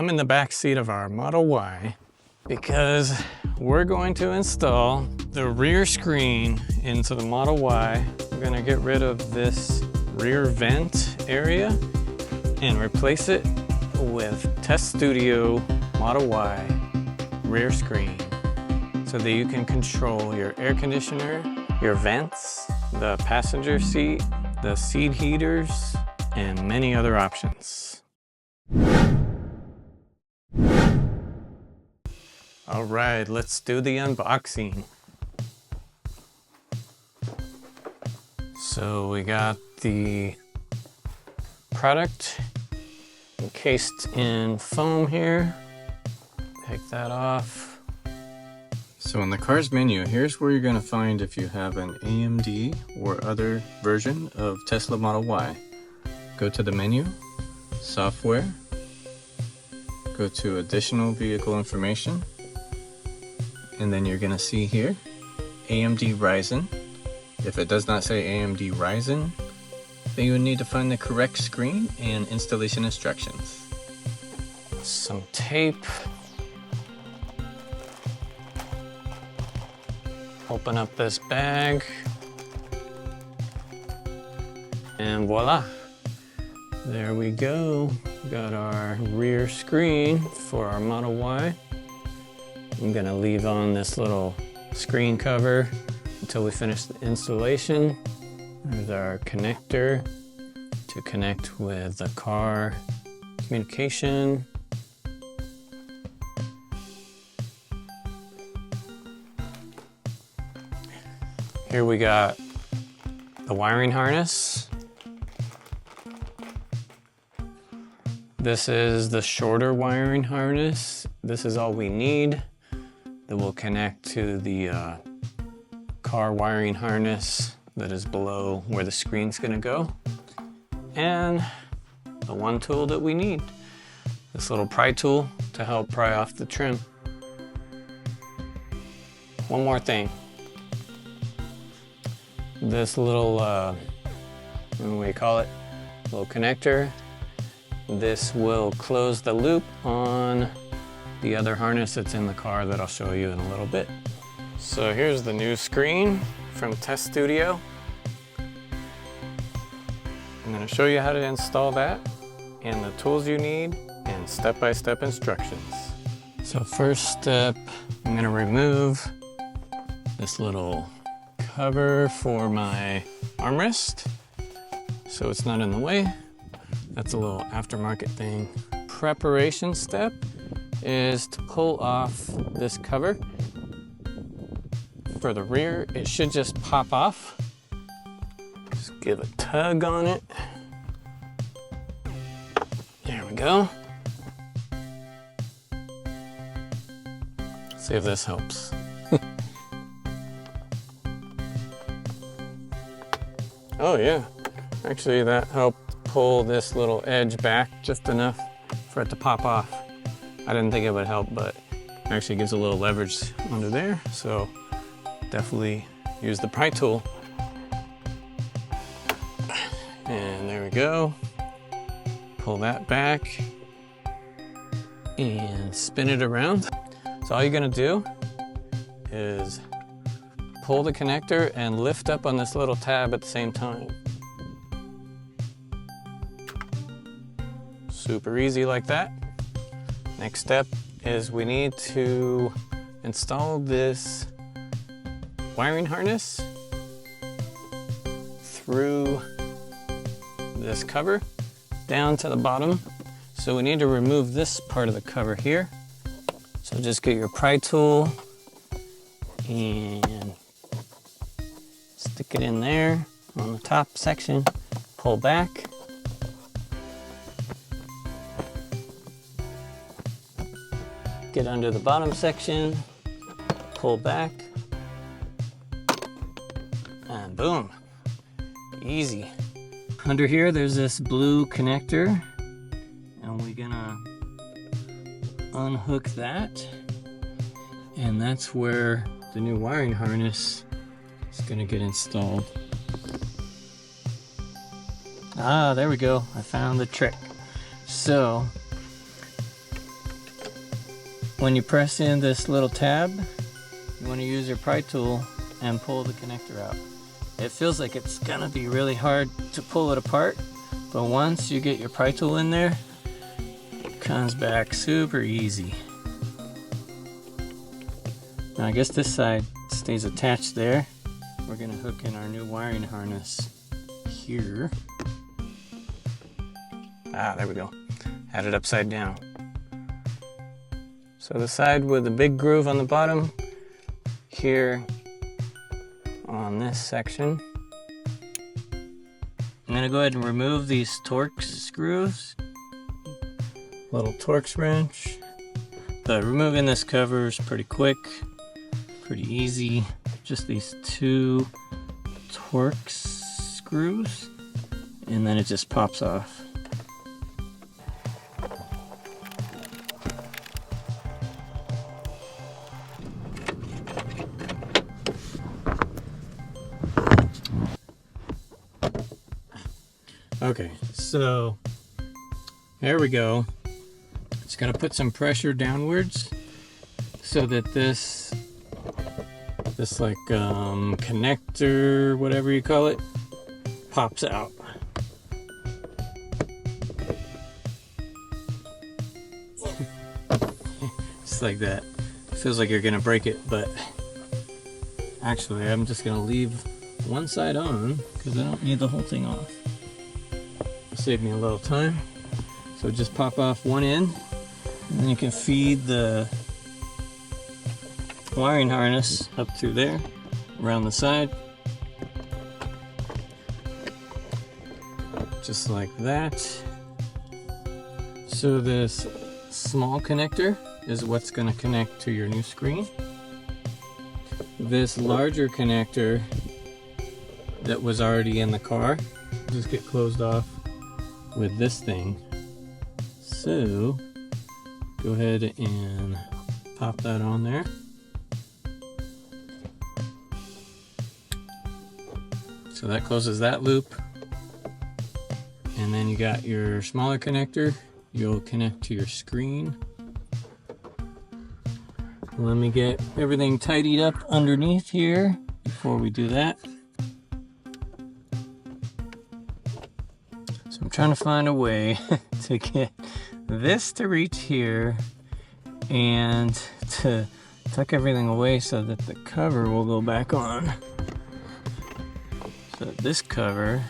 I'm in the back seat of our Model Y because we're going to install the rear screen into the Model Y. We're gonna get rid of this rear vent area and replace it with Tesstudio Model Y rear screen so that you can control your air conditioner, your vents, the passenger seat, the seat heaters, and many other options. All right, let's do the unboxing. So we got the product encased in foam here. Take that off. So in the car's menu, here's where you're gonna find if you have an AMD or other version of Tesla Model Y. Go to the menu, software, go to additional vehicle information, and then you're gonna see here, AMD Ryzen. If it does not say AMD Ryzen, then you would need to find the correct screen and installation instructions. Some tape. Open up this bag. And voila. There we go. Got our rear screen for our Model Y. I'm gonna leave on this little screen cover until we finish the installation. There's our connector to connect with the car communication. Here we got the wiring harness. This is the shorter wiring harness. This is all we need. That will connect to the car wiring harness that is below where the screen's gonna go. And the one tool that we need, this little pry tool to help pry off the trim. One more thing. This little, what do we call it? Little connector. This will close the loop on the other harness that's in the car that I'll show you in a little bit. So here's the new screen from Tesstudio. I'm going to show you how to install that and the tools you need and step-by-step instructions. So first step, I'm going to remove this little cover for my armrest so it's not in the way. That's a little aftermarket thing. Preparation step is to pull off this cover. For the rear, it should just pop off. Just give a tug on it. There we go. See if this helps. Oh yeah, actually that helped pull this little edge back just enough for it to pop off. I didn't think it would help, but it actually gives a little leverage under there, so definitely use the pry tool. And there we go. Pull that back and spin it around. So all you're gonna do is pull the connector and lift up on this little tab at the same time. Super easy like that. Next step is we need to install this wiring harness through this cover down to the bottom. So we need to remove this part of the cover here. So just get your pry tool and stick it in there on the top section, pull back. Get under the bottom section, pull back, and boom, easy. Under here, there's this blue connector, and we're gonna unhook that, and that's where the new wiring harness is gonna get installed. Ah, there we go, I found the trick. So when you press in this little tab, you want to use your pry tool and pull the connector out. It feels like it's gonna be really hard to pull it apart, but once you get your pry tool in there, it comes back super easy. Now I guess this side stays attached there. We're gonna hook in our new wiring harness here. Ah, there we go. Had it upside down. So the side with the big groove on the bottom, here on this section. I'm gonna go ahead and remove these Torx screws. Little Torx wrench. But removing this cover is pretty quick, pretty easy. Just these 2 Torx screws, and then it just pops off. Okay, so there we go. It's gonna put some pressure downwards so that this like connector, whatever you call it, pops out. Just like that. Feels like you're gonna break it, but actually I'm just gonna leave one side on because I don't need the whole thing off. Save me a little time. So just pop off one end, and then you can feed the wiring harness up through there, around the side. Just like that. So this small connector is what's going to connect to your new screen. This larger connector that was already in the car just get closed off with this thing. So go ahead and pop that on there. So that closes that loop. And then you got your smaller connector. You'll connect to your screen. Let me get everything tidied up underneath here before we do that. I'm trying to find a way to get this to reach here and to tuck everything away so that the cover will go back on. So that this cover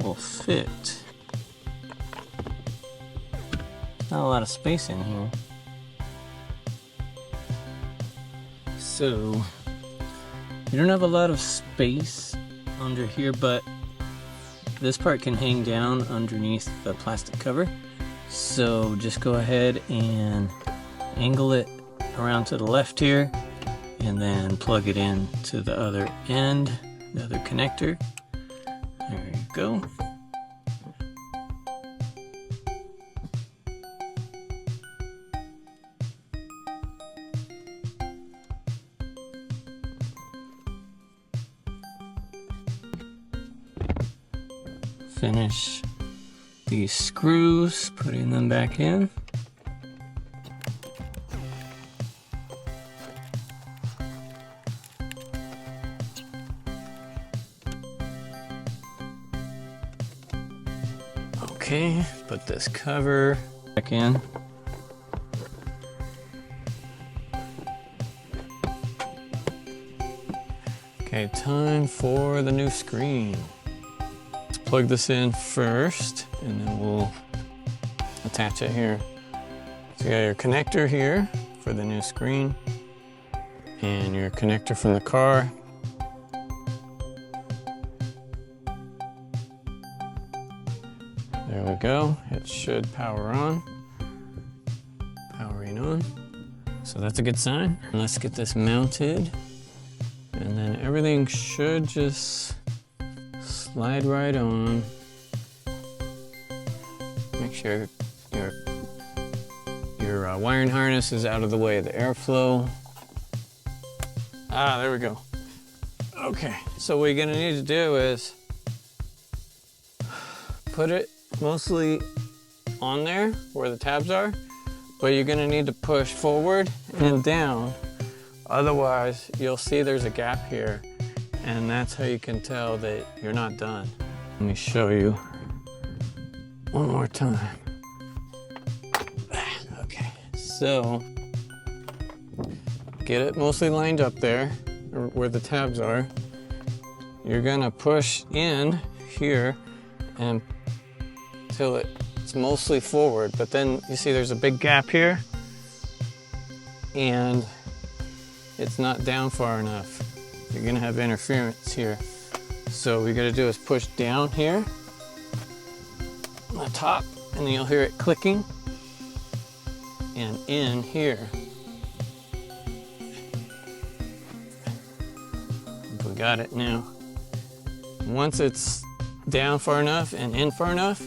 will fit. Not a lot of space in here. So you don't have a lot of space under here, but this part can hang down underneath the plastic cover. So just go ahead and angle it around to the left here and then plug it in to the other end, the other connector. There you go. Finish these screws, putting them back in. Okay, put this cover back in. Okay, time for the new screen. Plug this in first, and then we'll attach it here. So you got your connector here for the new screen, and your connector from the car. There we go. It should power on. Powering on. So that's a good sign. Let's get this mounted, and then everything should just slide right on. Make sure your wiring harness is out of the way of the airflow. Ah, there we go. Okay, so what you're gonna need to do is put it mostly on there where the tabs are, but you're gonna need to push forward and down. Otherwise, you'll see there's a gap here, and that's how you can tell that you're not done. Let me show you one more time. Okay, so get it mostly lined up there, or where the tabs are. You're gonna push in here and till it's mostly forward, but then you see there's a big gap here and it's not down far enough. You're gonna have interference here. So what we gotta do is push down here on the top, and then you'll hear it clicking, and in here. We got it now. Once it's down far enough and in far enough,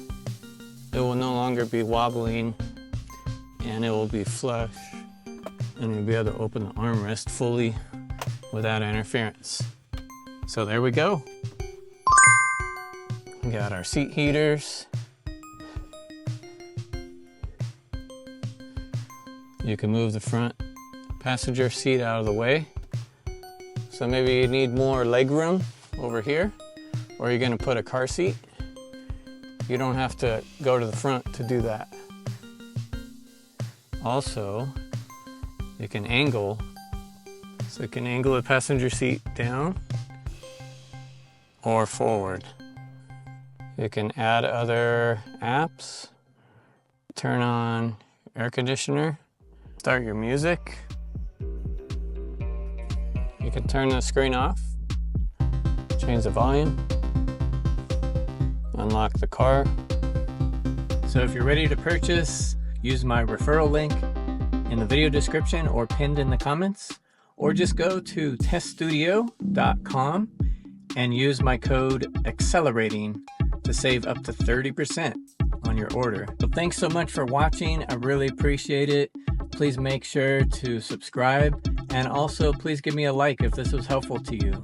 it will no longer be wobbling and it will be flush, and you'll be able to open the armrest fully without interference. So there we go. We got our seat heaters. You can move the front passenger seat out of the way. So maybe you need more leg room over here, or you're gonna put a car seat. You don't have to go to the front to do that. Also, you can angle. So you can angle the passenger seat down or forward. You can add other apps, turn on air conditioner, start your music. You can turn the screen off, change the volume, unlock the car. So if you're ready to purchase, use my referral link in the video description or pinned in the comments, or just go to Tesstudio.com and use my code accelerating to save up to 30% on your order. So thanks so much for watching. I really appreciate it. Please make sure to subscribe, and also please give me a like if this was helpful to you.